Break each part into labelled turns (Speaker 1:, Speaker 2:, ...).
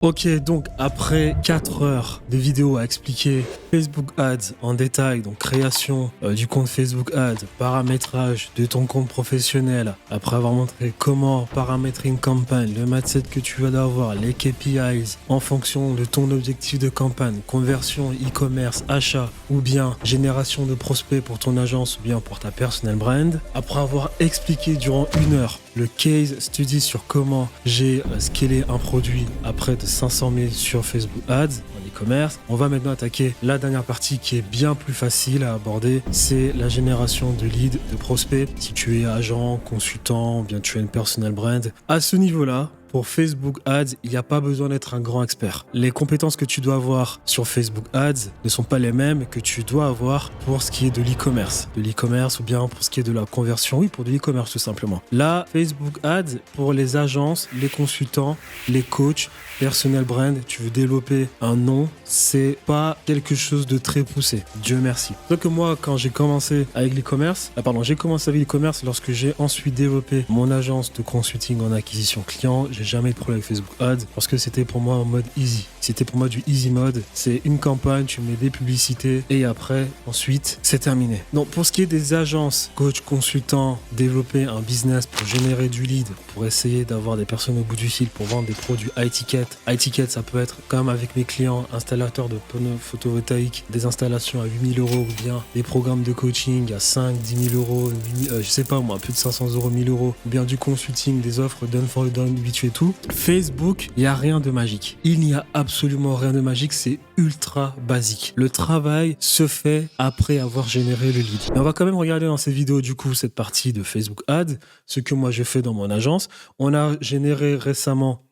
Speaker 1: Ok, donc après 4 heures de vidéo à expliquer Facebook Ads en détail, donc création du compte Facebook Ads, paramétrage de ton compte professionnel, après avoir montré comment paramétrer une campagne, le mindset que tu vas avoir, les KPIs en fonction de ton objectif de campagne, conversion, e-commerce, achat ou bien génération de prospects pour ton agence ou bien pour ta personal brand, après avoir expliqué durant 1 heure le case study sur comment j'ai scalé un produit à près de 500 000 sur Facebook Ads en e-commerce. On va maintenant attaquer la dernière partie qui est bien plus facile à aborder, c'est la génération de leads, de prospects. Si tu es agent, consultant, ou bien tu es une personal brand, à ce niveau-là, pour Facebook Ads, il n'y a pas besoin d'être un grand expert. Les compétences que tu dois avoir sur Facebook Ads ne sont pas les mêmes que tu dois avoir pour ce qui est de l'e-commerce. De l'e-commerce ou bien pour ce qui est de la conversion. Oui, pour de l'e-commerce tout simplement. Là, Facebook Ads, pour les agences, les consultants, les coachs, personnel brand, tu veux développer un nom, c'est pas quelque chose de très poussé. Dieu merci. Donc moi, quand j'ai commencé avec l'e-commerce, j'ai commencé avec l'e-commerce lorsque j'ai ensuite développé mon agence de consulting en acquisition client. J'ai jamais eu de problème avec Facebook Ads parce que c'était pour moi en mode easy. C'était pour moi du easy mode. C'est une campagne, tu mets des publicités et après, ensuite, c'est terminé. Donc pour ce qui est des agences, coach, consultant, développer un business pour générer du lead, pour essayer d'avoir des personnes au bout du fil, pour vendre des produits high ticket. High ticket, ça peut être comme avec mes clients, installateurs de panneaux photovoltaïques, des installations à 8 000 € ou bien des programmes de coaching à 5, 10 000 €, je sais pas moi, plus de 500 €, 1000 €, ou bien du consulting, des offres done for done, et tout. Facebook, il n'y a rien de magique. Il n'y a absolument rien de magique, c'est ultra basique. Le travail se fait après avoir généré le lead. Et on va quand même regarder dans cette vidéo du coup cette partie de Facebook Ads, ce que moi j'ai fait dans mon agence. On a généré récemment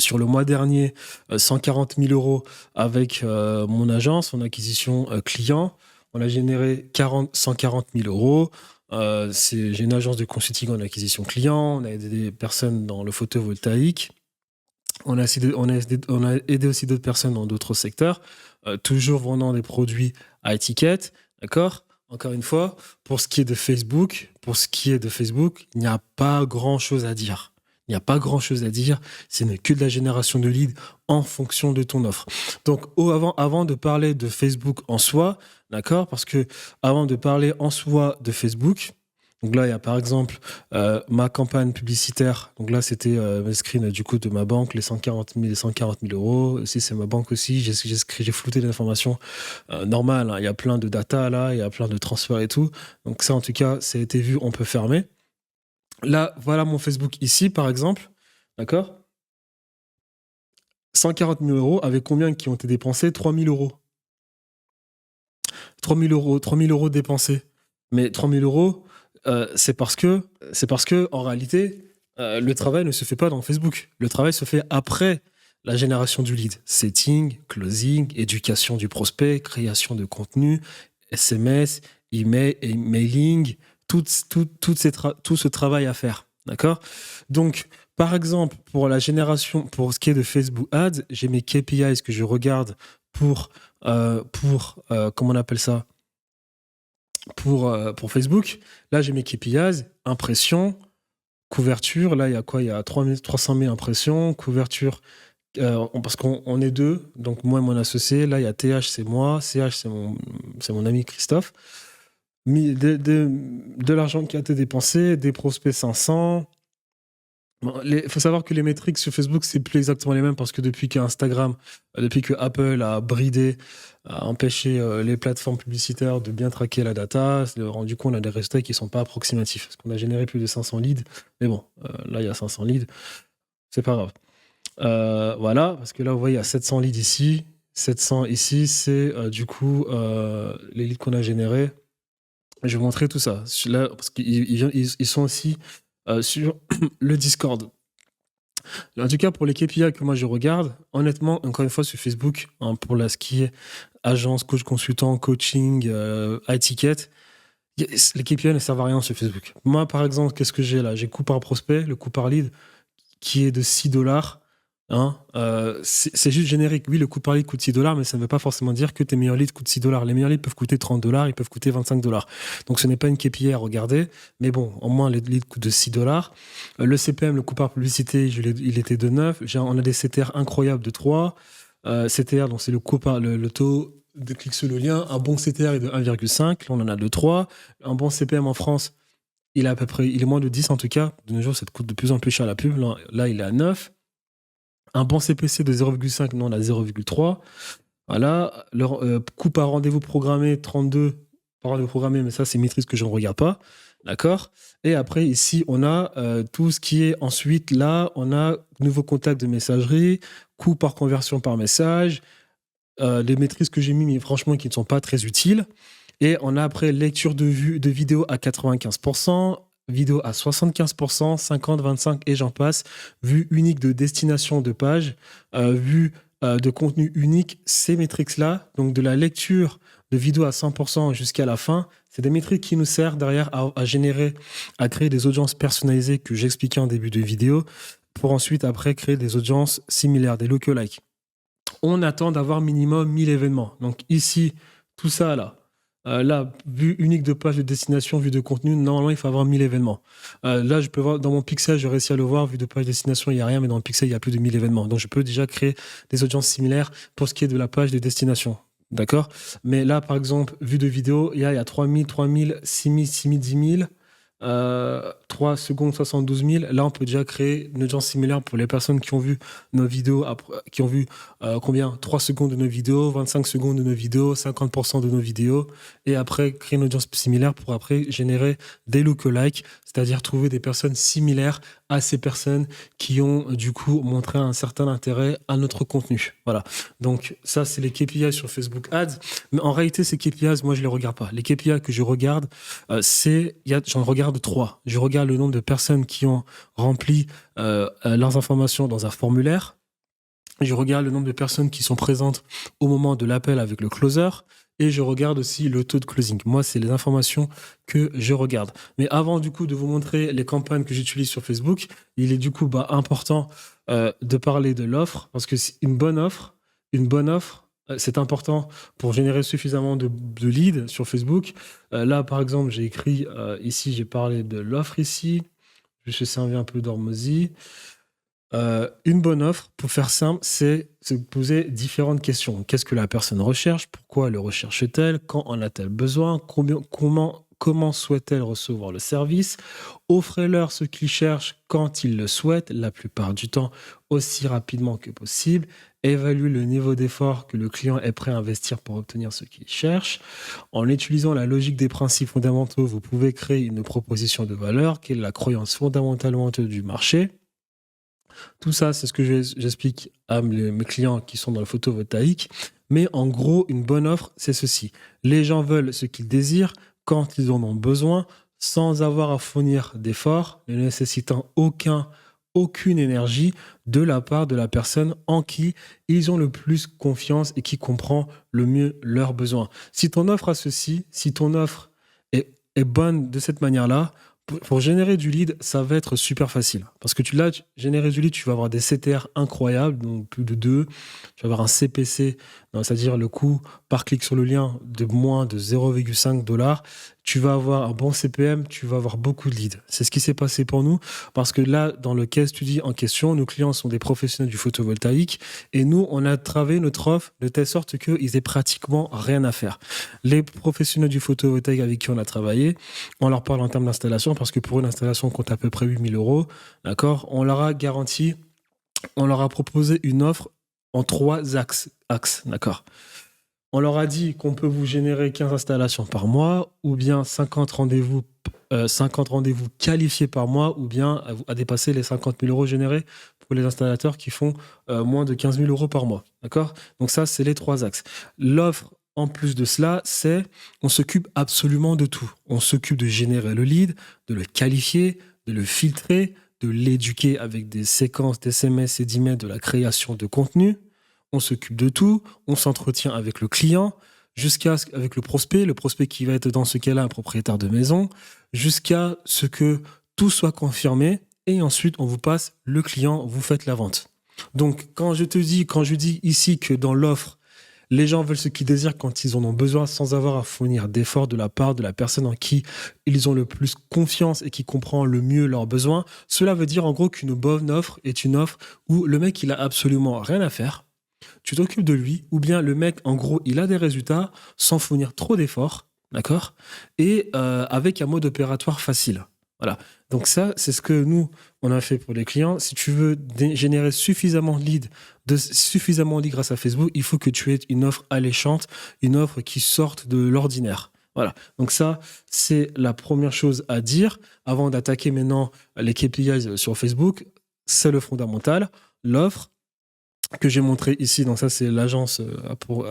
Speaker 1: sur le mois dernier 140 000 € avec mon agence en acquisition client. On a généré 140 000 €. J'ai une agence de consulting en acquisition client. On a aidé des personnes dans le photovoltaïque. On a aidé aussi d'autres personnes dans d'autres secteurs, toujours vendant des produits à étiquette. D'accord ? Encore une fois, pour ce qui est de Facebook, il n'y a pas grand-chose à dire. Il n'y a pas grand-chose à dire, ce n'est que de la génération de leads en fonction de ton offre. Donc, avant de parler de Facebook en soi, d'accord, parce que avant de parler en soi de Facebook, donc là, il y a par exemple ma campagne publicitaire. Donc là, c'était mes screens du coup de ma banque, les 140 000 €. Aussi, c'est ma banque aussi. J'ai flouté l'information normale. Hein. Il y a plein de data là, il y a plein de transferts et tout. Donc ça, en tout cas, ça a été vu, on peut fermer. Là, voilà mon Facebook ici, par exemple. D'accord ? 140 000 € avec combien qui ont été dépensés ? 3 000 €. 3 000 €, 3 000 € dépensés. Mais 3 000 €, c'est parce que, en réalité, le travail ne se fait pas dans Facebook. Le travail se fait après la génération du lead. Setting, closing, éducation du prospect, création de contenu, SMS, email, mailing, tout ce travail à faire. D'accord ? Donc, par exemple, pour la génération, pour ce qui est de Facebook Ads, j'ai mes KPIs que je regarde pour comment on appelle ça, pour Facebook. Là, j'ai mes KPIs, impression, couverture. Là, il y a quoi ? Il y a 300 000 impressions, couverture, parce qu'on est deux, donc moi et mon associé. Là, il y a TH, c'est moi, CH, c'est mon ami Christophe. De l'argent qui a été dépensé, des prospects 500. Bon, il faut savoir que les métriques sur Facebook, c'est plus exactement les mêmes parce que depuis que Apple a bridé, a empêché les plateformes publicitaires de bien traquer la data, c'est rendu compte qu'on a des résultats qui ne sont pas approximatifs. Parce qu'on a généré plus de 500 leads. Mais bon, là, il y a 500 leads. C'est pas grave. Voilà, parce que là, vous voyez, il y a 700 leads ici. 700 ici, c'est du coup les leads qu'on a générés. Je vais vous montrer tout ça. Là, parce qu'ils sont aussi sur le Discord. En tout cas, pour les KPI que moi je regarde, honnêtement, encore une fois sur Facebook, hein, pour ce qui est agence, coach, consultant, coaching, high ticket, les KPI ne servent à rien sur Facebook. Moi, par exemple, qu'est-ce que j'ai là ? J'ai coût par prospect, le coût par lead, qui est de 6 $. Hein. C'est juste générique. Oui, le coût par lead coûte $6, mais ça ne veut pas forcément dire que tes meilleurs leads coûtent $6. Les meilleurs leads peuvent coûter $30, ils peuvent coûter $25. Donc ce n'est pas une KPI à regarder, mais bon, au moins les leads coûtent de $6. Le CPM, le coût par publicité, il était de 9. On a des CTR incroyables de 3. CTR, donc c'est le coût par le taux de clics sur le lien. Un bon CTR est de 1,5. Là, on en a de 3. Un bon CPM en France, il est à peu près, il est moins de 10 en tout cas. De nos jours, ça te coûte de plus en plus cher la pub. Là, il est à 9. Un bon CPC de 0,5, nous on a 0,3. Voilà. Leur coût par rendez-vous programmé, 32 par rendez-vous programmé, mais ça, c'est maîtrise que je ne regarde pas. D'accord. Et après, ici, on a tout ce qui est ensuite, là, on a nouveau contact de messagerie, coût par conversion par message, les maîtrises que j'ai mis, mais franchement, qui ne sont pas très utiles. Et on a après lecture de vidéo à 95%, vidéo à 75%, 50, 25 et j'en passe. Vue unique de destination de page, vue de contenu unique, ces métriques-là, donc de la lecture de vidéo à 100% jusqu'à la fin, c'est des métriques qui nous servent derrière à générer, à créer des audiences personnalisées que j'expliquais en début de vidéo, pour ensuite après créer des audiences similaires, des lookalikes. On attend d'avoir minimum 1000 événements. Donc ici, tout ça là, vue unique de page de destination, vue de contenu, normalement, il faut avoir 1000 événements. Là, je peux voir, dans mon pixel, j'ai réussi à le voir, vue de page de destination, il n'y a rien, mais dans le pixel, il y a plus de 1000 événements. Donc, je peux déjà créer des audiences similaires pour ce qui est de la page de destination. D'accord? Mais là, par exemple, vue de vidéo, il y a 3000, 6000, 6000, 10 000. 3 secondes 72 000. Là, on peut déjà créer une audience similaire pour les personnes qui ont vu nos vidéos, qui ont vu 3 secondes de nos vidéos, 25 secondes de nos vidéos, 50% de nos vidéos. Et après, créer une audience similaire pour après générer des lookalikes, c'est-à-dire trouver des personnes similaires à ces personnes qui ont du coup montré un certain intérêt à notre contenu. Voilà. Donc ça, c'est les KPI sur Facebook Ads. Mais en réalité, ces KPIs, moi, je les regarde pas. Les KPI que je regarde, j'en regarde 3. Je regarde le nombre de personnes qui ont rempli leurs informations dans un formulaire. Je regarde le nombre de personnes qui sont présentes au moment de l'appel avec le closer. Et je regarde aussi le taux de closing. Moi, c'est les informations que je regarde. Mais avant, du coup, de vous montrer les campagnes que j'utilise sur Facebook, il est du coup important de parler de l'offre. Parce que une bonne offre, c'est important pour générer suffisamment de leads sur Facebook. Là, par exemple, j'ai écrit ici, j'ai parlé de l'offre ici. Je vais servir un peu d'Hormozy. Une bonne offre, pour faire simple, c'est se poser différentes questions. Qu'est-ce que la personne recherche? Pourquoi le recherche-t-elle? Quand en a-t-elle besoin? Comment souhaite-t-elle recevoir le service? Offrez-leur ce qu'ils cherchent quand ils le souhaitent, la plupart du temps aussi rapidement que possible. Évaluez le niveau d'effort que le client est prêt à investir pour obtenir ce qu'il cherche. En utilisant la logique des principes fondamentaux, vous pouvez créer une proposition de valeur qui est la croyance fondamentalement du marché. Tout ça, c'est ce que j'explique à mes clients qui sont dans le photovoltaïque. Mais en gros, une bonne offre, c'est ceci. Les gens veulent ce qu'ils désirent quand ils en ont besoin, sans avoir à fournir d'efforts, ne nécessitant aucune énergie de la part de la personne en qui ils ont le plus confiance et qui comprend le mieux leurs besoins. Si ton offre a ceci, si ton offre est bonne de cette manière-là, pour générer du lead, ça va être super facile. Parce que générer du lead, tu vas avoir des CTR incroyables, donc plus de 2. Tu vas avoir un CPC, c'est-à-dire le coût par clic sur le lien de moins de 0,5 $. Tu vas avoir un bon CPM, tu vas avoir beaucoup de leads. C'est ce qui s'est passé pour nous. Parce que là, dans le case study en question, nos clients sont des professionnels du photovoltaïque. Et nous, on a travaillé notre offre de telle sorte qu'ils aient pratiquement rien à faire. Les professionnels du photovoltaïque avec qui on a travaillé, on leur parle en termes d'installation parce que pour une installation, on compte à peu près 8 000 €. D'accord? On leur a proposé une offre en 3 axes. D'accord? On leur a dit qu'on peut vous générer 15 installations par mois, ou bien 50 rendez-vous qualifiés par mois, ou bien à dépasser les 50 000 € générés pour les installateurs qui font moins de 15 000 € par mois. D'accord? Donc ça, c'est les 3 axes. L'offre, en plus de cela, on s'occupe absolument de tout. On s'occupe de générer le lead, de le qualifier, de le filtrer, de l'éduquer avec des séquences d'SMS et d'emails, de la création de contenu. On s'occupe de tout, on s'entretient avec le client, avec le prospect qui va être dans ce cas-là un propriétaire de maison, jusqu'à ce que tout soit confirmé et ensuite on vous passe le client, vous faites la vente. Donc, quand je dis ici que dans l'offre, les gens veulent ce qu'ils désirent quand ils en ont besoin sans avoir à fournir d'efforts de la part de la personne en qui ils ont le plus confiance et qui comprend le mieux leurs besoins. Cela veut dire en gros qu'une bonne offre est une offre où le mec, il a absolument rien à faire. Tu t'occupes de lui, ou bien le mec, en gros, il a des résultats sans fournir trop d'efforts, d'accord? Et avec un mode opératoire facile. Voilà. Donc ça, c'est ce que nous, on a fait pour les clients. Si tu veux générer suffisamment de leads grâce à Facebook, il faut que tu aies une offre alléchante, une offre qui sorte de l'ordinaire. Voilà. Donc ça, c'est la première chose à dire avant d'attaquer maintenant les KPIs sur Facebook. C'est le fondamental. L'offre, que j'ai montré ici, donc ça c'est l'agence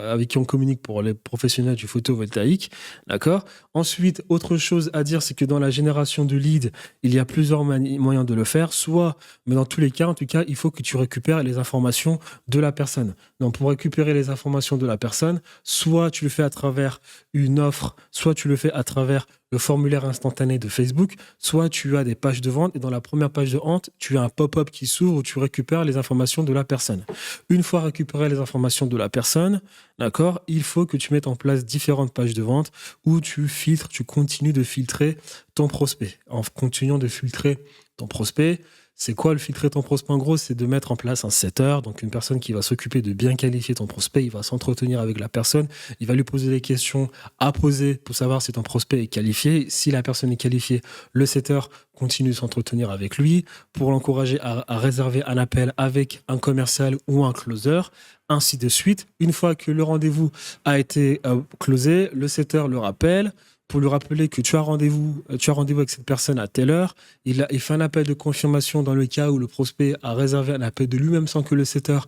Speaker 1: avec qui on communique pour les professionnels du photovoltaïque, d'accord. Ensuite, autre chose à dire, c'est que dans la génération de leads, il y a plusieurs moyens de le faire, soit, mais dans tous les cas, en tout cas, il faut que tu récupères les informations de la personne. Donc pour récupérer les informations de la personne, soit tu le fais à travers une offre, soit tu le fais à travers le formulaire instantané de Facebook, soit tu as des pages de vente et dans la première page de vente, tu as un pop-up qui s'ouvre où tu récupères les informations de la personne. Une fois récupéré les informations de la personne, d'accord, il faut que tu mettes en place différentes pages de vente où tu continues de filtrer ton prospect. En continuant de filtrer ton prospect, c'est quoi le filtrer ton prospect? En gros, c'est de mettre en place un setter, donc une personne qui va s'occuper de bien qualifier ton prospect. Il va s'entretenir avec la personne, il va lui poser des questions à poser pour savoir si ton prospect est qualifié. Si la personne est qualifiée, le setter continue de s'entretenir avec lui pour l'encourager à réserver un appel avec un commercial ou un closer, ainsi de suite. Une fois que le rendez-vous a été closé, le setter le rappelle pour lui rappeler que tu as rendez-vous avec cette personne à telle heure. Il fait un appel de confirmation dans le cas où le prospect a réservé un appel de lui-même sans que le setter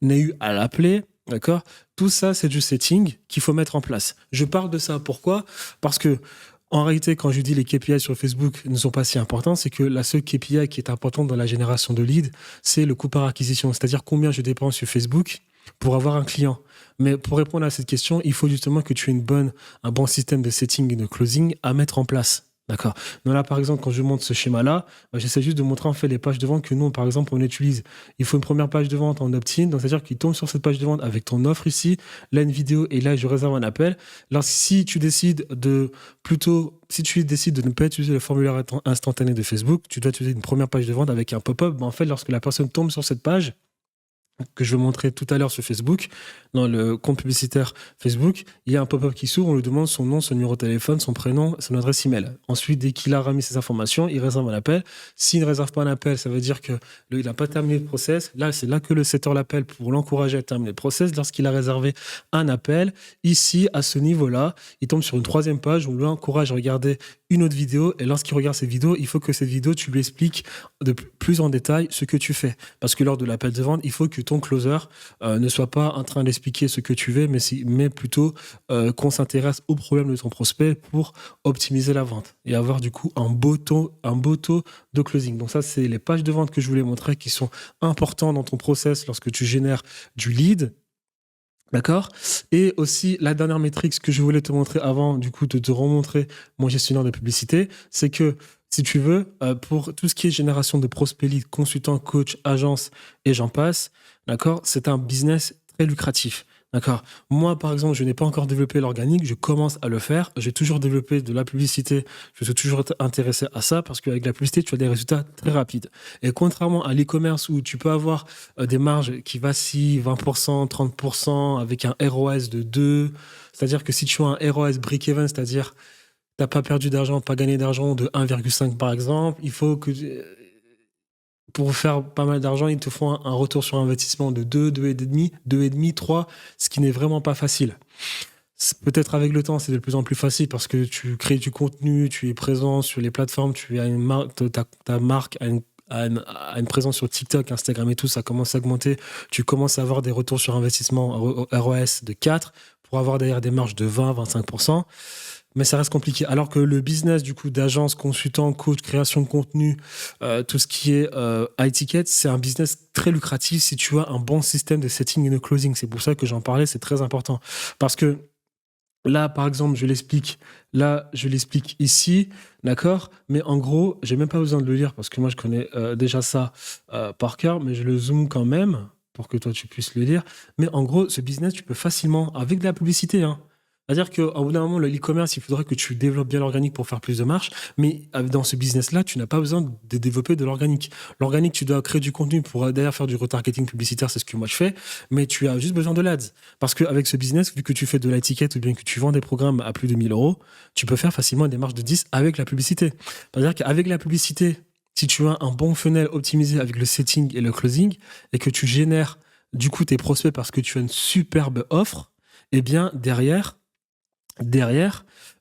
Speaker 1: n'ait eu à l'appeler. D'accord? Tout ça, c'est du setting qu'il faut mettre en place. Je parle de ça, pourquoi? Parce que, en réalité, quand je dis les KPI sur Facebook ne sont pas si importants, c'est que la seule KPI qui est importante dans la génération de leads, c'est le coût par acquisition, c'est-à-dire combien je dépense sur Facebook pour avoir un client. Mais pour répondre à cette question, il faut justement que tu aies un bon système de setting et de closing à mettre en place. D'accord. Donc là, par exemple, quand je montre ce schéma-là, j'essaie juste de montrer en fait les pages de vente que nous, par exemple, on utilise. Il faut une première page de vente en opt-in, donc c'est-à-dire qu'il tombe sur cette page de vente avec ton offre ici, là une vidéo et là je réserve un appel. Alors si tu décides de ne pas utiliser le formulaire instantané de Facebook, tu dois utiliser une première page de vente avec un pop-up. En fait, lorsque la personne tombe sur cette page, que je vais montrer tout à l'heure sur Facebook, dans le compte publicitaire Facebook, il y a un pop-up qui s'ouvre, on lui demande son nom, son numéro de téléphone, son prénom, son adresse email. Ensuite, dès qu'il a remis ces informations, il réserve un appel. S'il ne réserve pas un appel, ça veut dire qu'il n'a pas terminé le process. Là, c'est là que le setter l'appelle pour l'encourager à terminer le process. Lorsqu'il a réservé un appel, ici, à ce niveau-là, il tombe sur une troisième page où on l'encourage à regarder une autre vidéo. Et lorsqu'il regarde cette vidéo, il faut que cette vidéo, tu lui expliques de plus en détail ce que tu fais. Parce que lors de l'appel de vente, il faut que ton closer ne soit pas en train d'expliquer ce que tu veux, mais plutôt qu'on s'intéresse au problème de ton prospect pour optimiser la vente et avoir du coup un beau taux de closing. Donc ça, c'est les pages de vente que je voulais montrer qui sont importantes dans ton process lorsque tu génères du lead. D'accord? Et aussi, la dernière métrique que je voulais te montrer avant, du coup, de te remontrer mon gestionnaire de publicité, c'est que si tu veux, pour tout ce qui est génération de prospects leads, consultants, coach, agence et j'en passe, d'accord, c'est un business très lucratif. D'accord. Moi, par exemple, je n'ai pas encore développé l'organique, je commence à le faire. J'ai toujours développé de la publicité, je suis toujours intéressé à ça parce qu'avec la publicité, tu as des résultats très rapides. Et contrairement à l'e-commerce où tu peux avoir des marges qui vacillent 20%, 30% avec un ROS de 2, c'est-à-dire que si tu as un ROS break-even, c'est-à-dire t'as pas perdu d'argent, pas gagné d'argent de 1,5 par exemple, il faut que pour faire pas mal d'argent, il te faut un retour sur investissement de 2, 2,5, 3, ce qui n'est vraiment pas facile. Peut-être avec le temps, c'est de plus en plus facile parce que tu crées du contenu, tu es présent sur les plateformes, ta marque a une présence sur TikTok, Instagram et tout, ça commence à augmenter. Tu commences à avoir des retours sur investissement ROS de 4 pour avoir derrière des marges de 20-25%. Mais ça reste compliqué. Alors que le business du coup d'agence, consultant, coach, création de contenu, tout ce qui est high ticket, c'est un business très lucratif si tu as un bon système de setting et de closing. C'est pour ça que j'en parlais, c'est très important. Parce que Là, par exemple, je l'explique. Là, je l'explique ici, d'accord? Mais en gros, j'ai même pas besoin de le lire parce que moi, je connais déjà ça par cœur, mais je le zoome quand même pour que toi, tu puisses le lire. Mais en gros, ce business, tu peux facilement, avec de la publicité, hein. C'est-à-dire qu'au bout d'un moment, le e-commerce, il faudrait que tu développes bien l'organique pour faire plus de marge. Mais dans ce business-là, tu n'as pas besoin de développer de l'organique. L'organique, tu dois créer du contenu pour derrière faire du retargeting publicitaire, c'est ce que moi je fais. Mais tu as juste besoin de l'ADS. Parce qu'avec ce business, vu que tu fais de l'étiquette ou bien que tu vends des programmes à plus de 1 000 euros, tu peux faire facilement des marges de 10 avec la publicité. C'est-à-dire qu'avec la publicité, si tu as un bon funnel optimisé avec le setting et le closing, et que tu génères du coup tes prospects parce que tu as une superbe offre, eh bien derrière,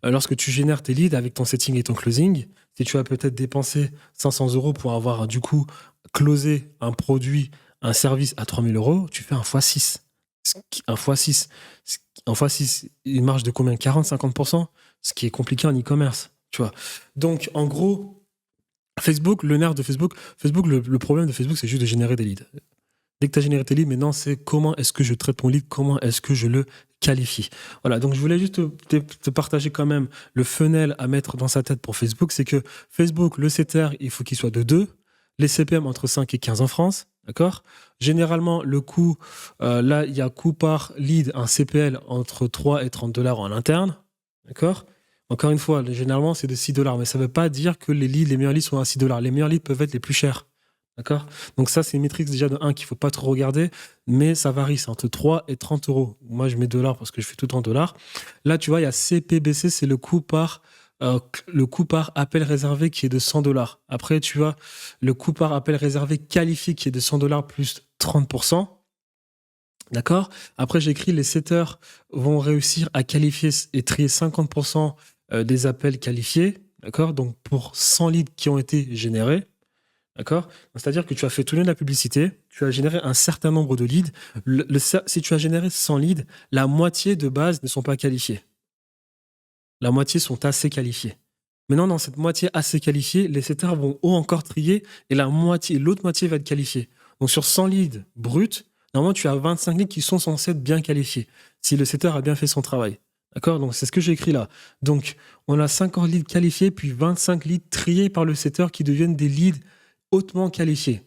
Speaker 1: lorsque tu génères tes leads avec ton setting et ton closing, si tu as peut-être dépensé 500 euros pour avoir du coup closé un produit, un service à 3 000 euros, tu fais un x6. Un x6. Un x6, une marge de combien? 40-50%? Ce qui est compliqué en e-commerce, tu vois. Donc, en gros, Facebook, le nerf de Facebook, le problème de Facebook, c'est juste de générer des leads. Dès que tu as généré tes leads, maintenant, c'est comment est-ce que je traite mon lead, comment est-ce que je le qualifie. Voilà, donc je voulais juste te partager quand même le funnel à mettre dans sa tête pour Facebook. C'est que Facebook, le CTR, il faut qu'il soit de 2, les CPM entre 5 et 15 en France, d'accord? Généralement, le coût, là, il y a coût par lead, un CPL entre 3 et 30 dollars en interne, d'accord? Encore une fois, généralement, c'est de 6 dollars, mais ça ne veut pas dire que les leads, les meilleurs leads sont à 6 dollars. Les meilleurs leads peuvent être les plus chers. D'accord? Donc ça, c'est une métrique déjà de 1 qu'il ne faut pas trop regarder, mais ça varie, c'est entre 3 et 30 euros. Moi, je mets dollars parce que je fais tout en dollars. Là, tu vois, il y a CPBC, c'est le coût par appel réservé qui est de 100 dollars. Après, tu as le coût par appel réservé qualifié qui est de 100 dollars plus 30%. D'accord? Après, j'écris les setters vont réussir à qualifier et trier 50% des appels qualifiés. D'accord? Donc, pour 100 leads qui ont été générés. D'accord? C'est-à-dire que tu as fait tourner de la publicité, tu as généré un certain nombre de leads. Si tu as généré 100 leads, la moitié de base ne sont pas qualifiés. La moitié sont assez qualifiés. Maintenant, dans cette moitié assez qualifiée, les setters vont encore trier et l'autre moitié va être qualifiée. Donc sur 100 leads bruts, normalement, tu as 25 leads qui sont censés être bien qualifiés, si le setter a bien fait son travail. D'accord? Donc c'est ce que j'ai écrit là. Donc on a 50 leads qualifiés, puis 25 leads triés par le setter qui deviennent des leads hautement qualifiés.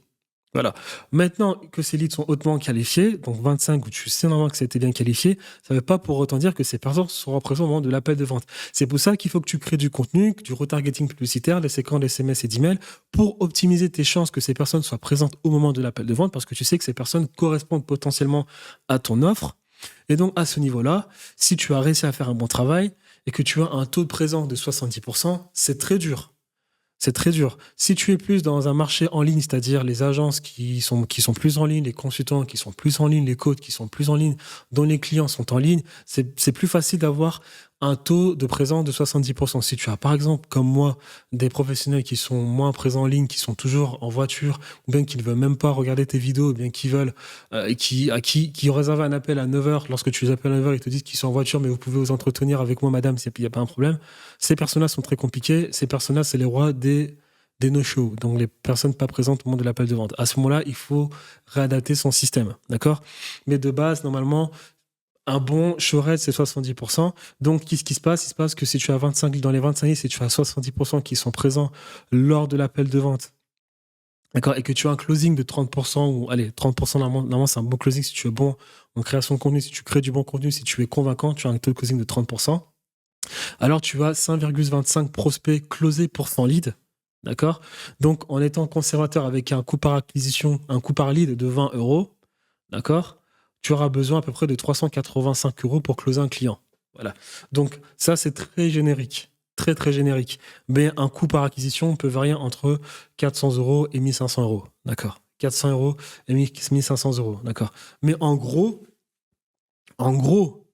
Speaker 1: Voilà. Maintenant que ces leads sont hautement qualifiés, donc 25 où tu sais normalement que ça a été bien qualifié, ça ne veut pas pour autant dire que ces personnes seront présentes au moment de l'appel de vente. C'est pour ça qu'il faut que tu crées du contenu, du retargeting publicitaire, des séquences d'SMS et d'emails pour optimiser tes chances que ces personnes soient présentes au moment de l'appel de vente parce que tu sais que ces personnes correspondent potentiellement à ton offre. Et donc, à ce niveau-là, si tu as réussi à faire un bon travail et que tu as un taux de présence de 70%, c'est très dur. C'est très dur. Si tu es plus dans un marché en ligne, c'est-à-dire les agences qui sont plus en ligne, les consultants qui sont plus en ligne, les coachs qui sont plus en ligne, dont les clients sont en ligne, c'est plus facile d'avoir un taux de présence de 70%. Si tu as, par exemple, comme moi, des professionnels qui sont moins présents en ligne, qui sont toujours en voiture, ou bien qui ne veulent même pas regarder tes vidéos, ou bien qui veulent, qui réservent un appel à 9h, lorsque tu les appelles à 9h, ils te disent qu'ils sont en voiture, mais vous pouvez vous entretenir avec moi, madame, il n'y a pas un problème. Ces personnes-là sont très compliquées. Ces personnes-là, c'est les rois des no-shows, donc les personnes pas présentes au moment de l'appel de vente. À ce moment-là, il faut réadapter son système, d'accord? Mais de base, normalement, un bon show rate, c'est 70%. Donc, qu'est-ce qui se passe? Il se passe que si tu as 25 dans les 25, si tu as 70% qui sont présents lors de l'appel de vente, d'accord, et que tu as un closing de 30%, ou allez, 30%, normalement, c'est un bon closing si tu es bon en création de contenu, si tu crées du bon contenu, si tu es convaincant, tu as un taux de closing de 30%. Alors, tu as 5,25 prospects closés pour 100 leads. D'accord? Donc, en étant conservateur avec un coût par acquisition, un coût par lead de 20 euros, d'accord? Tu auras besoin à peu près de 385 euros pour closer un client. Voilà. Donc, ça, c'est très générique. Très, très générique. Mais un coût par acquisition peut varier entre 400 euros et 1500 euros. D'accord? 400 euros et 1500 euros. D'accord? Mais en gros,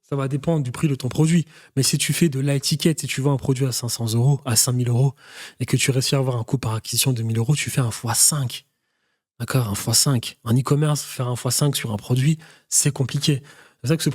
Speaker 1: ça va dépendre du prix de ton produit. Mais si tu fais de l'étiquette, si tu vends un produit à 500 euros, à 5000 euros, et que tu réussis à avoir un coût par acquisition de 1000 euros, tu fais un x5. D'accord? Un x5. En e-commerce, faire un x5 sur un produit, c'est compliqué. C'est pour ça que c'est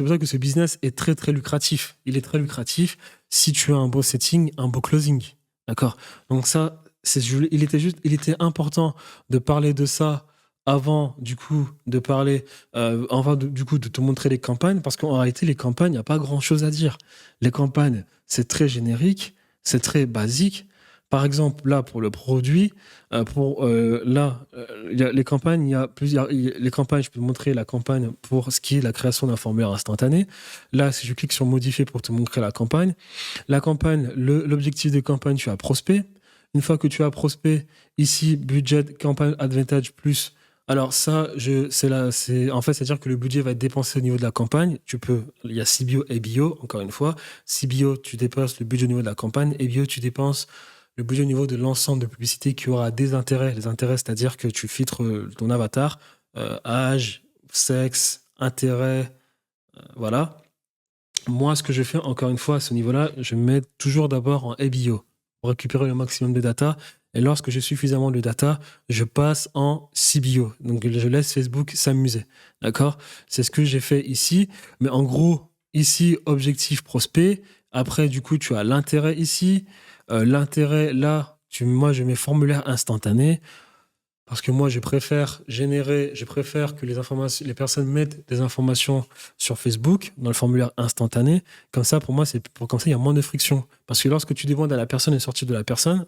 Speaker 1: pour ça que ce business est très, très lucratif. Il est très lucratif si tu as un beau setting, un beau closing. D'accord? Donc ça, il était important de parler de ça avant, du coup, de parler, du coup, de te montrer les campagnes, parce qu'en réalité, les campagnes, il n'y a pas grand-chose à dire. Les campagnes, c'est très générique, c'est très basique. Par exemple, là, pour le produit, il y a les campagnes, il y a plusieurs. Les campagnes, je peux te montrer la campagne pour ce qui est la création d'un formulaire instantané. Là, si je clique sur modifier pour te montrer la campagne, l'objectif de campagne, tu as prospect. Une fois que tu as prospect, ici, budget, campagne, advantage plus. Alors ça, en fait, c'est-à-dire que le budget va être dépensé au niveau de la campagne. Il y a CBO et bio, encore une fois. CBO, tu dépenses le budget au niveau de la campagne. Et bio, tu dépenses le budget au niveau de l'ensemble de publicité qui aura des intérêts. Les intérêts, c'est-à-dire que tu filtres ton avatar, âge, sexe, intérêt, voilà. Moi, ce que je fais, encore une fois, à ce niveau-là, je mets toujours d'abord en ABO pour récupérer le maximum de data. Et lorsque j'ai suffisamment de data, je passe en CBO. Donc, je laisse Facebook s'amuser. D'accord? C'est ce que j'ai fait ici. Mais en gros, ici, objectif prospect. Après, du coup, tu as l'intérêt ici. L'intérêt, là, moi, je mets formulaire instantané. Parce que moi, je préfère que les personnes mettent des informations sur Facebook dans le formulaire instantané. Comme ça, pour moi, comme ça, il y a moins de friction. Parce que lorsque tu demandes à la personne de sortir de la personne,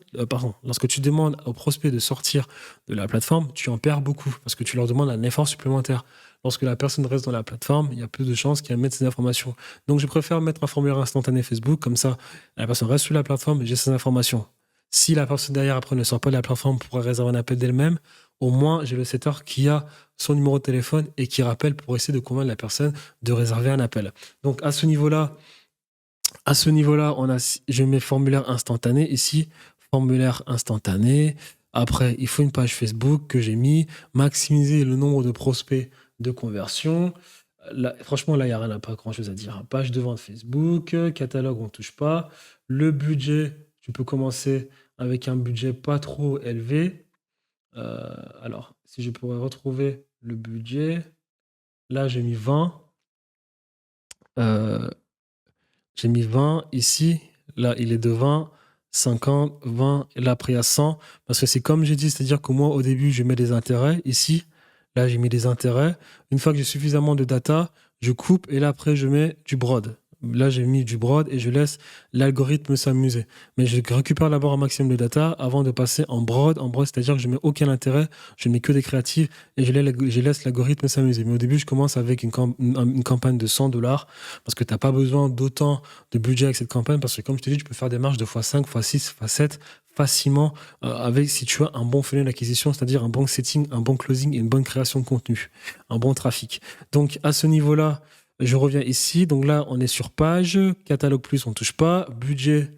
Speaker 1: lorsque tu demandes au prospect de sortir de la plateforme, tu en perds beaucoup parce que tu leur demandes un effort supplémentaire. Lorsque la personne reste dans la plateforme, il y a plus de chances qu'elle mette ses informations. Donc, je préfère mettre un formulaire instantané Facebook. Comme ça, la personne reste sur la plateforme et j'ai ses informations. Si la personne derrière, après, ne sort pas de la plateforme pour réserver un appel d'elle-même, au moins, j'ai le setter qui a son numéro de téléphone et qui rappelle pour essayer de convaincre la personne de réserver un appel. Donc, je mets formulaire instantané ici, formulaire instantané. Après, il faut une page Facebook que j'ai mis, maximiser le nombre de prospects de conversion. Là, franchement, là, il n'y a rien, pas grand-chose à dire. Page de vente Facebook, catalogue, on ne touche pas. Le budget, tu peux commencer avec un budget pas trop élevé. Alors, si je pourrais retrouver le budget, là, j'ai mis 20. Euh, j'ai mis 20 ici. Là, il est de 20, 50, 20. Et là, après, il y a 100. Parce que c'est comme j'ai dit, c'est-à-dire que moi, au début, je mets des intérêts ici. Là, j'ai mis des intérêts. Une fois que j'ai suffisamment de data, je coupe et là, après, je mets du broad. Là, j'ai mis du broad et je laisse l'algorithme s'amuser. Mais je récupère d'abord un maximum de data avant de passer en broad. En broad, c'est-à-dire que je mets aucun intérêt, je mets que des créatifs et je laisse l'algorithme s'amuser. Mais au début, je commence avec une campagne de $100 parce que tu n'as pas besoin d'autant de budget avec cette campagne parce que, comme je t'ai dit, tu peux faire des marges de x5, x6, x7 facilement avec si tu as un bon funnel d'acquisition, c'est-à-dire un bon setting, un bon closing et une bonne création de contenu, un bon trafic. Donc à ce niveau-là, je reviens ici. Donc là, on est sur page, catalogue plus, on touche pas, budget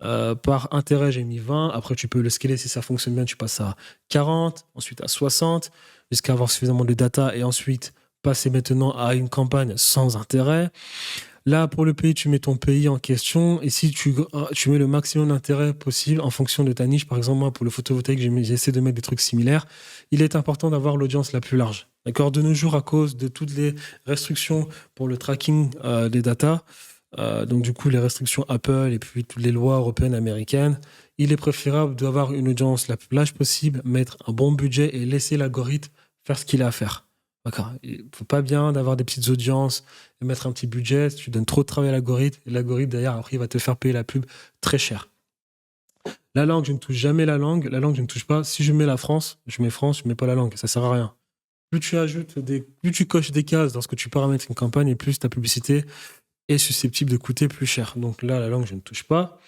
Speaker 1: par intérêt, j'ai mis 20. Après, tu peux le scaler si ça fonctionne bien, tu passes à 40, ensuite à 60, jusqu'à avoir suffisamment de data et ensuite passer maintenant à une campagne sans intérêt. Là, pour le pays, tu mets ton pays en question et si tu mets le maximum d'intérêt possible en fonction de ta niche. Par exemple, moi, pour le photovoltaïque, j'essaie de mettre des trucs similaires. Il est important d'avoir l'audience la plus large. D'accord? De nos jours, à cause de toutes les restrictions pour le tracking des data, donc du coup, les restrictions Apple et puis toutes les lois européennes, américaines, il est préférable d'avoir une audience la plus large possible, mettre un bon budget et laisser l'algorithme faire ce qu'il a à faire. D'accord. Il ne faut pas bien d'avoir des petites audiences et mettre un petit budget. Tu donnes trop de travail à l'algorithme et l'algorithme, derrière, après, il va te faire payer la pub très cher. La langue, je ne touche jamais la langue. La langue, je ne touche pas. Si je mets la France, je ne mets pas la langue. Ça sert à rien. Plus tu coches des cases lorsque tu paramètres une campagne et plus ta publicité est susceptible de coûter plus cher. Donc là, la langue, je ne touche pas.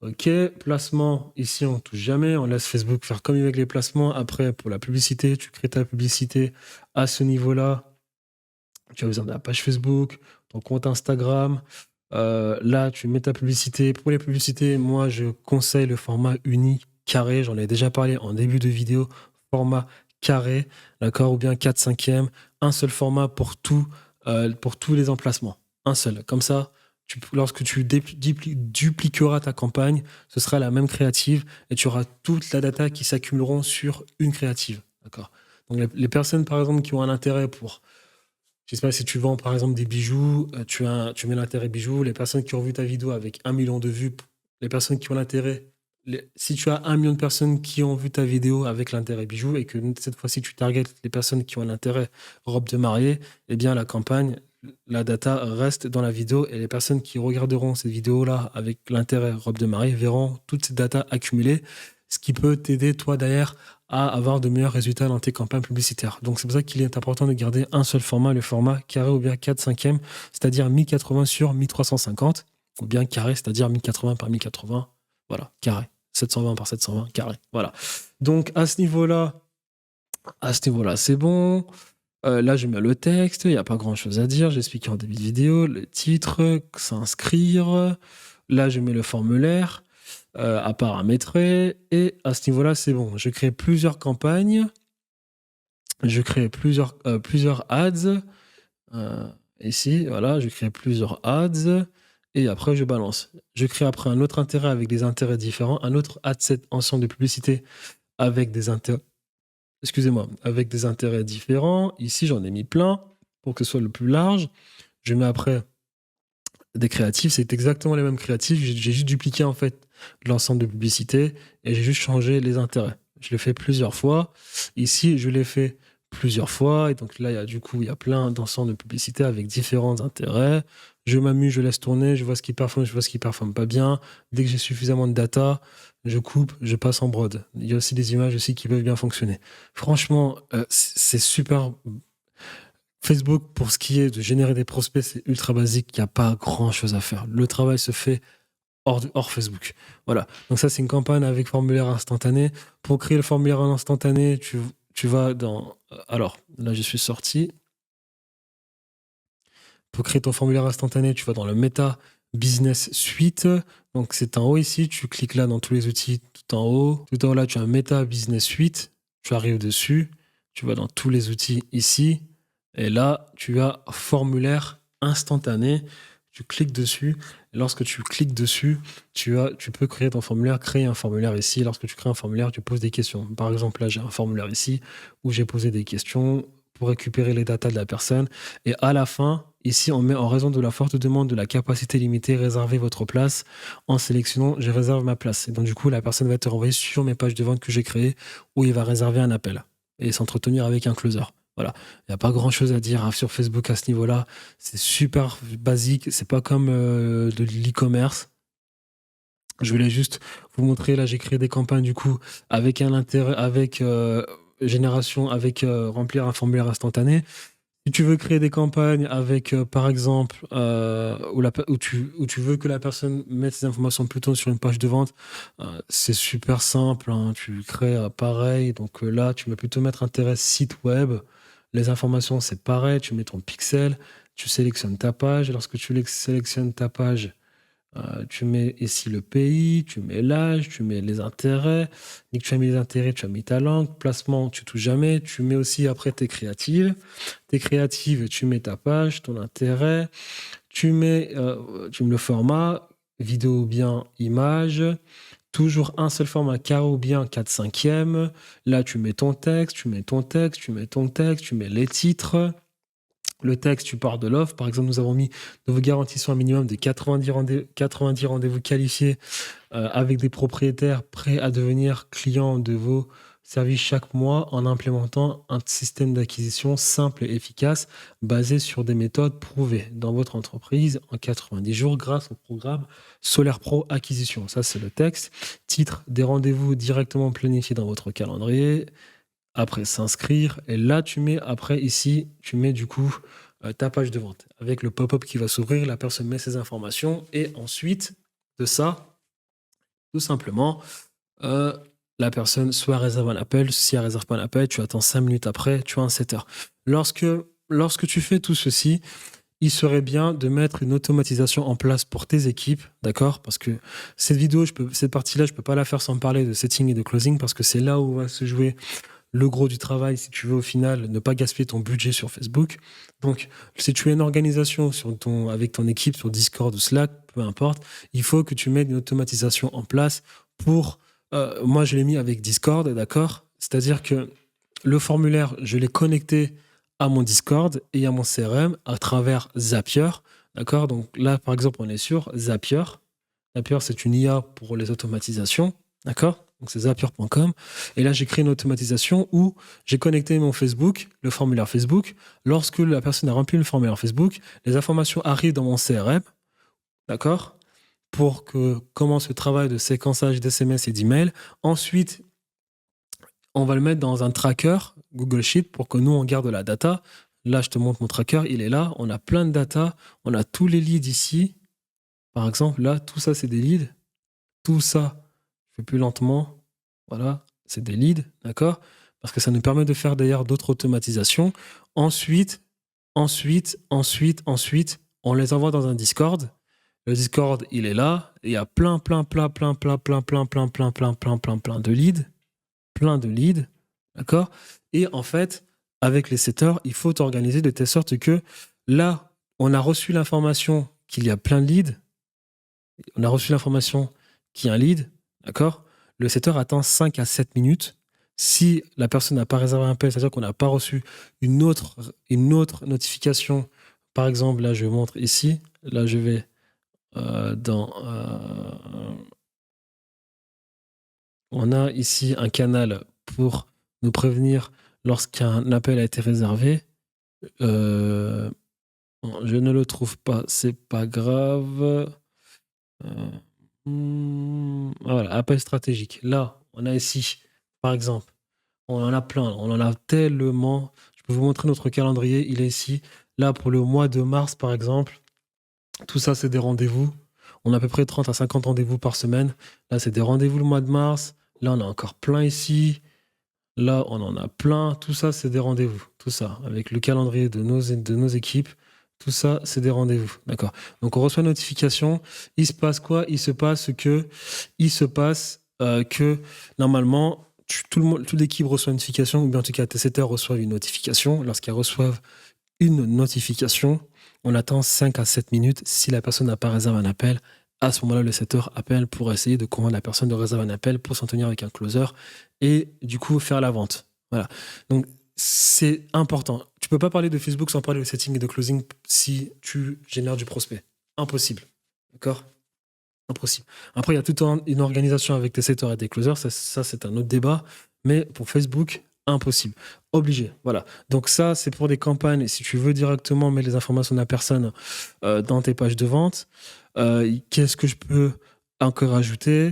Speaker 1: Ok, placement, ici on ne touche jamais, on laisse Facebook faire comme avec les placements. Après, pour la publicité, tu crées ta publicité à ce niveau-là. Tu as besoin de la page Facebook, ton compte Instagram. Là, tu mets ta publicité. Pour les publicités, moi, je conseille le format uni carré. J'en ai déjà parlé en début de vidéo. Format carré, d'accord, ou bien 4/5. Un seul format pour tous les emplacements. Un seul. Comme ça, lorsque tu dupliqueras ta campagne, ce sera la même créative et tu auras toute la data qui s'accumuleront sur une créative. D'accord. Donc les personnes, par exemple, qui ont un intérêt pour, je sais pas si tu vends par exemple des bijoux, tu mets l'intérêt bijoux, les personnes qui ont vu ta vidéo avec 1 million de vues, les personnes qui ont l'intérêt, si tu as 1 million de personnes qui ont vu ta vidéo avec l'intérêt bijoux et que cette fois-ci tu targetes les personnes qui ont l'intérêt robe de mariée, eh bien la campagne, la data reste dans la vidéo et les personnes qui regarderont cette vidéo-là avec l'intérêt robe de mariée verront toutes ces datas accumulées, ce qui peut t'aider toi derrière à avoir de meilleurs résultats dans tes campagnes publicitaires. Donc c'est pour ça qu'il est important de garder un seul format, le format carré ou bien 4/5e, c'est-à-dire 1080 sur 1350, ou bien carré, c'est-à-dire 1080 par 1080, voilà, carré. 720 par 720, carré. Voilà. Donc, à ce niveau-là, c'est bon. Là, je mets le texte. Il n'y a pas grand-chose à dire. J'ai expliqué en début de vidéo. Le titre, s'inscrire. Là, je mets le formulaire à paramétrer. Et à ce niveau-là, c'est bon. Je crée plusieurs campagnes. Je crée plusieurs ads. Ici, voilà, je crée plusieurs ads. Et après, je balance. Je crée après un autre intérêt avec des intérêts différents, un autre ad set ensemble de publicité avec des intérêts, excusez-moi, avec des intérêts différents. Ici, j'en ai mis plein pour que ce soit le plus large. Je mets après des créatifs, c'est exactement les mêmes créatifs. J'ai juste dupliqué en fait l'ensemble de publicités et j'ai juste changé les intérêts. Je l'ai fait plusieurs fois. Ici, je l'ai fait plusieurs fois. Et donc là, il y a plein d'ensembles de publicités avec différents intérêts. Je m'amuse, je laisse tourner, je vois ce qui performe, je vois ce qui performe pas bien. Dès que j'ai suffisamment de data, je coupe, je passe en prod. Il y a aussi des images aussi qui peuvent bien fonctionner. Franchement, c'est super. Facebook, pour ce qui est de générer des prospects, c'est ultra basique. Il n'y a pas grand-chose à faire. Le travail se fait hors Facebook. Voilà. Donc ça, c'est une campagne avec formulaire instantané. Pour créer le formulaire instantané, tu vas dans... Alors, là, je suis sorti. Pour créer ton formulaire instantané, tu vas dans le Meta Business Suite. Donc, c'est en haut ici. Tu cliques là dans tous les outils, tout en haut. Tout en haut, là, tu as un Meta Business Suite. Tu arrives dessus. Tu vas dans tous les outils ici. Et là, tu as formulaire instantané. Tu cliques dessus. Et lorsque tu cliques dessus, tu peux créer ton formulaire, créer un formulaire ici. Lorsque tu crées un formulaire, tu poses des questions. Par exemple, là, j'ai un formulaire ici où j'ai posé des questions pour récupérer les datas de la personne. Et à la fin, ici, on met en raison de la forte demande de la capacité limitée, réservez votre place en sélectionnant je réserve ma place. Et donc, du coup, la personne va être renvoyée sur mes pages de vente que j'ai créées où il va réserver un appel et s'entretenir avec un closer. Voilà. Il n'y a pas grand chose à dire sur Facebook à ce niveau-là. C'est super basique. C'est pas comme de l'e-commerce. Je voulais juste vous montrer. Là, j'ai créé des campagnes du coup avec un intérêt, avec génération, avec remplir un formulaire instantané. Si tu veux créer des campagnes avec, par exemple, où tu veux que la personne mette ses informations plutôt sur une page de vente, c'est super simple, hein. Tu crées pareil. Donc là, tu vas plutôt mettre intérêt site web. Les informations, c'est pareil. Tu mets ton pixel, tu sélectionnes ta page. Lorsque tu sélectionnes ta page, tu mets ici le pays, tu mets l'âge, tu mets les intérêts. Dès que tu as mis les intérêts, tu as mis ta langue. Placement, tu touches jamais. Tu mets aussi après tes créatives. Tes créatives, tu mets ta page, ton intérêt. Tu mets le format, vidéo ou bien image. Toujours un seul format, carré ou bien 4/5e. Là, tu mets ton texte, tu mets ton texte, tu mets ton texte, tu mets les titres. Le texte, tu pars de l'offre. Par exemple, nous avons mis de vos garanties sur un minimum de 90 rendez-vous qualifiés avec des propriétaires prêts à devenir clients de vos services chaque mois en implémentant un système d'acquisition simple et efficace basé sur des méthodes prouvées dans votre entreprise en 90 jours grâce au programme Solaire Pro Acquisition. Ça, c'est le texte. Titre, des rendez-vous directement planifiés dans votre calendrier. Après, s'inscrire. Et là, tu mets, après, ici, tu mets du coup ta page de vente. Avec le pop-up qui va s'ouvrir, la personne met ses informations. Et ensuite de ça, tout simplement, la personne soit réserve un appel. Si elle ne réserve pas un appel, tu attends 5 minutes après, tu as un setter. Lorsque tu fais tout ceci, il serait bien de mettre une automatisation en place pour tes équipes, d'accord? Parce que cette partie-là, je ne peux pas la faire sans parler de setting et de closing parce que c'est là où va se jouer le gros du travail, si tu veux au final ne pas gaspiller ton budget sur Facebook. Donc, si tu as une organisation avec ton équipe sur Discord ou Slack, peu importe, il faut que tu mettes une automatisation en place pour... moi, je l'ai mis avec Discord, d'accord? C'est-à-dire que le formulaire, je l'ai connecté à mon Discord et à mon CRM à travers Zapier, d'accord? Donc là, par exemple, on est sur Zapier. Zapier, c'est une IA pour les automatisations, D'accord? Donc c'est zapier.com. Et là, j'ai créé une automatisation où j'ai connecté mon Facebook, le formulaire Facebook. Lorsque la personne a rempli le formulaire Facebook, les informations arrivent dans mon CRM, d'accord? Pour que commence le travail de séquençage d'SMS et d'emails. Ensuite, on va le mettre dans un tracker Google Sheet pour que nous, on garde la data. Là, je te montre mon tracker, il est là. On a plein de data. On a tous les leads ici. Par exemple, là, tout ça, c'est des leads. Tout ça, je fais plus lentement. Voilà, c'est des leads, d'accord? Parce que ça nous permet de faire d'ailleurs d'autres automatisations. Ensuite, on les envoie dans un Discord. Le Discord, il est là. Il y a plein de leads. Plein de leads, d'accord? Et en fait, avec les setters, il faut organiser de telle sorte que là, on a reçu l'information qu'il y a plein de leads. On a reçu l'information qu'il y a un lead, d'accord? Le setter attend 5 à 7 minutes. Si la personne n'a pas réservé un appel, c'est-à-dire qu'on n'a pas reçu une autre notification. Par exemple, là, je montre ici. Là, je vais dans... on a ici un canal pour nous prévenir lorsqu'un appel a été réservé. Je ne le trouve pas, c'est pas grave. Voilà, appel stratégique. Là, on a ici, par exemple, on en a plein, on en a tellement. Je peux vous montrer notre calendrier, il est ici. Là, pour le mois de mars, par exemple, tout ça, c'est des rendez-vous. On a à peu près 30 à 50 rendez-vous par semaine. Là, c'est des rendez-vous le mois de mars. Là, on a encore plein ici. Là, on en a plein. Tout ça, c'est des rendez-vous. Tout ça, avec le calendrier de nos équipes. Tout ça, c'est des rendez-vous. D'accord. Donc, on reçoit une notification. Il se passe quoi? Il se passe que normalement, toute l'équipe reçoit une notification, ou bien en tout cas, tes setters reçoivent une notification. Lorsqu'ils reçoivent une notification, on attend 5 à 7 minutes. Si la personne n'a pas réservé un appel, à ce moment-là, le setter appelle pour essayer de convaincre la personne de réserver un appel pour s'en tenir avec un closer et du coup faire la vente. Voilà. Donc, c'est important. Tu peux pas parler de Facebook sans parler de setting et de closing si tu génères du prospect. Impossible. D'accord? Impossible. Après, il y a toute une organisation avec tes setters et tes closers. Ça, c'est un autre débat. Mais pour Facebook, impossible. Obligé. Voilà. Donc ça, c'est pour des campagnes. Et si tu veux directement mettre les informations de la personne dans tes pages de vente, qu'est-ce que je peux encore ajouter?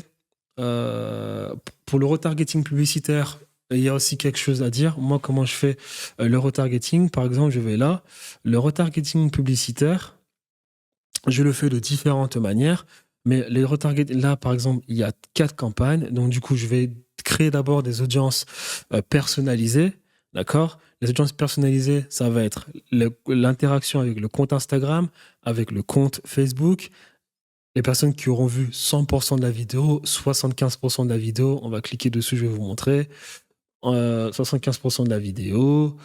Speaker 1: Pour le retargeting publicitaire, il y a aussi quelque chose à dire. Moi, comment je fais le retargeting? Par exemple, je vais là. Le retargeting publicitaire, je le fais de différentes manières. Mais les retargeting, là, par exemple, il y a 4 campagnes. Donc, du coup, je vais créer d'abord des audiences personnalisées. D'accord? Les audiences personnalisées, ça va être l'interaction avec le compte Instagram, avec le compte Facebook. Les personnes qui auront vu 100% de la vidéo, 75% de la vidéo, on va cliquer dessus, je vais vous montrer. 75% de la vidéo.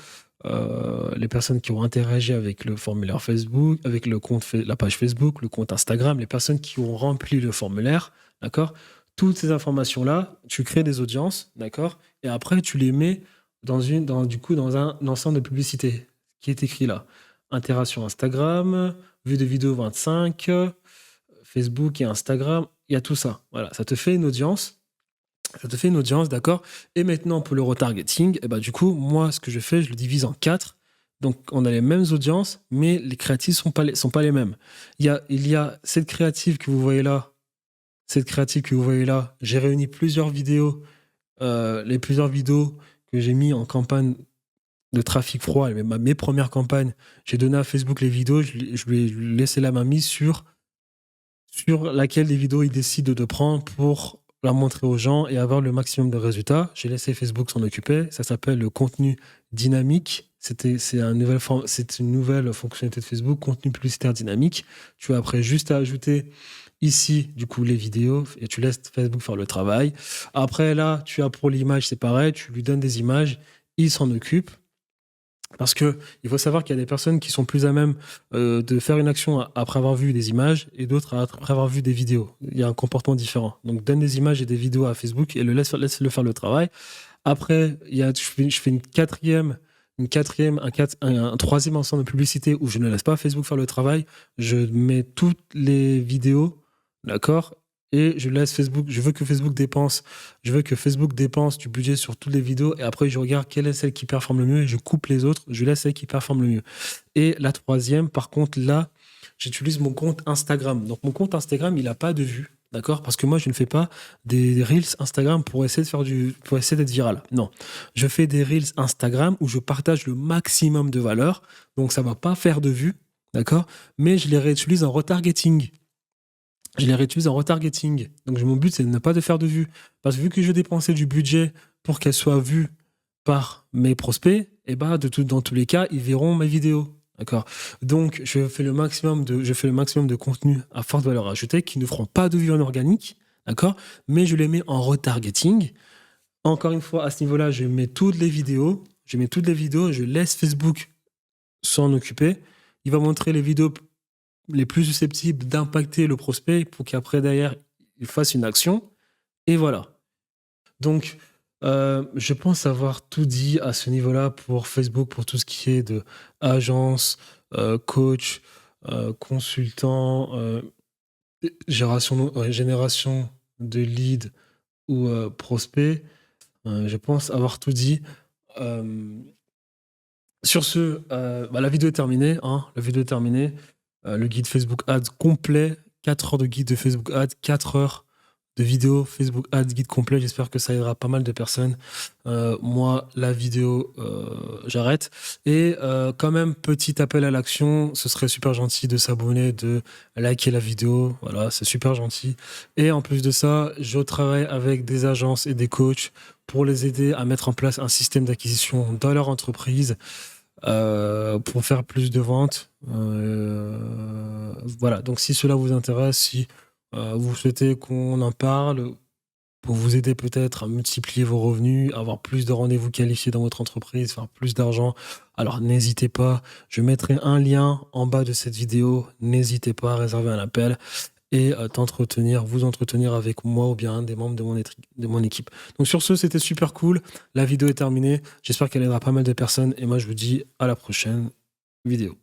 Speaker 1: Les personnes qui ont interagi avec le formulaire Facebook, avec le compte, la page Facebook, le compte Instagram, les personnes qui ont rempli le formulaire, d'accord? Toutes ces informations-là, tu crées des audiences, d'accord? Et après, tu les mets dans un ensemble de publicités qui est écrit là. Interaction Instagram, vue de vidéo 25, Facebook et Instagram, il y a tout ça. Voilà, ça te fait une audience. Ça te fait une audience, d'accord? Et maintenant, pour le retargeting, et bah, du coup, moi, ce que je fais, je le divise en 4. Donc, on a les mêmes audiences, mais les créatives sont pas les mêmes. Il y a cette créative que vous voyez là. Cette créative que vous voyez là, j'ai réuni plusieurs vidéos, les plusieurs vidéos que j'ai mis en campagne de trafic froid, mes premières campagnes. J'ai donné à Facebook les vidéos, je lui ai laissé la main mise sur laquelle des vidéos il décide de prendre pour la montrer aux gens et avoir le maximum de résultats. J'ai laissé Facebook s'en occuper. Ça s'appelle le contenu dynamique. C'est une nouvelle fonctionnalité de Facebook, contenu publicitaire dynamique. Tu as après juste à ajouter ici, du coup, les vidéos et tu laisses Facebook faire le travail. Après, là, tu as pour l'image, c'est pareil. Tu lui donnes des images, il s'en occupe. Parce que il faut savoir qu'il y a des personnes qui sont plus à même de faire une action après avoir vu des images et d'autres après avoir vu des vidéos. Il y a un comportement différent. Donc, donne des images et des vidéos à Facebook et laisse-le faire le travail. Après, je fais un troisième ensemble de publicités où je ne laisse pas Facebook faire le travail. Je mets toutes les vidéos, d'accord? et je laisse Facebook. Je veux que Facebook dépense du budget sur toutes les vidéos et après je regarde quelle est celle qui performe le mieux et je coupe les autres. Je laisse celle qui performe le mieux. Et la troisième, par contre, là, j'utilise mon compte Instagram. Donc mon compte Instagram, il n'a pas de vues. D'accord? Parce que moi, je ne fais pas des Reels Instagram pour essayer pour essayer d'être viral. Non. Je fais des Reels Instagram où je partage le maximum de valeur. Donc, ça ne va pas faire de vues. D'accord? Mais je les réutilise en retargeting. Donc, mon but, c'est de ne pas de faire de vues. Parce que vu que je dépensais du budget pour qu'elles soient vues par mes prospects, et bah, dans tous les cas, ils verront mes vidéos. D'accord. Donc, je fais le maximum de contenu à forte valeur ajoutée qui ne feront pas de vues en organique. D'accord. Mais je les mets en retargeting. Encore une fois, à ce niveau-là, je mets toutes les vidéos. Je laisse Facebook s'en occuper. Il va montrer les vidéos les plus susceptibles d'impacter le prospect pour qu'après, derrière, il fasse une action. Et voilà. Donc, je pense avoir tout dit à ce niveau-là pour Facebook, pour tout ce qui est de agence, coach, consultant, génération de leads ou prospects. Je pense avoir tout dit. Sur ce, la vidéo est terminée. La vidéo est terminée. Le guide Facebook Ads complet, 4 heures de guide de Facebook Ads, 4 heures de vidéo Facebook Ads guide complet. J'espère que ça aidera pas mal de personnes. Moi, la vidéo, j'arrête. Et quand même, petit appel à l'action. Ce serait super gentil de s'abonner, de liker la vidéo. Voilà, c'est super gentil. Et en plus de ça, je travaille avec des agences et des coachs pour les aider à mettre en place un système d'acquisition dans leur entreprise. Pour faire plus de ventes. Voilà, donc si cela vous intéresse, si vous souhaitez qu'on en parle, pour vous aider peut-être à multiplier vos revenus, avoir plus de rendez-vous qualifiés dans votre entreprise, faire plus d'argent, alors n'hésitez pas, je mettrai un lien en bas de cette vidéo, n'hésitez pas à réserver un appel et vous entretenir avec moi ou bien un des membres de mon équipe. Donc sur ce, c'était super cool. La vidéo est terminée. J'espère qu'elle aidera pas mal de personnes. Et moi, je vous dis à la prochaine vidéo.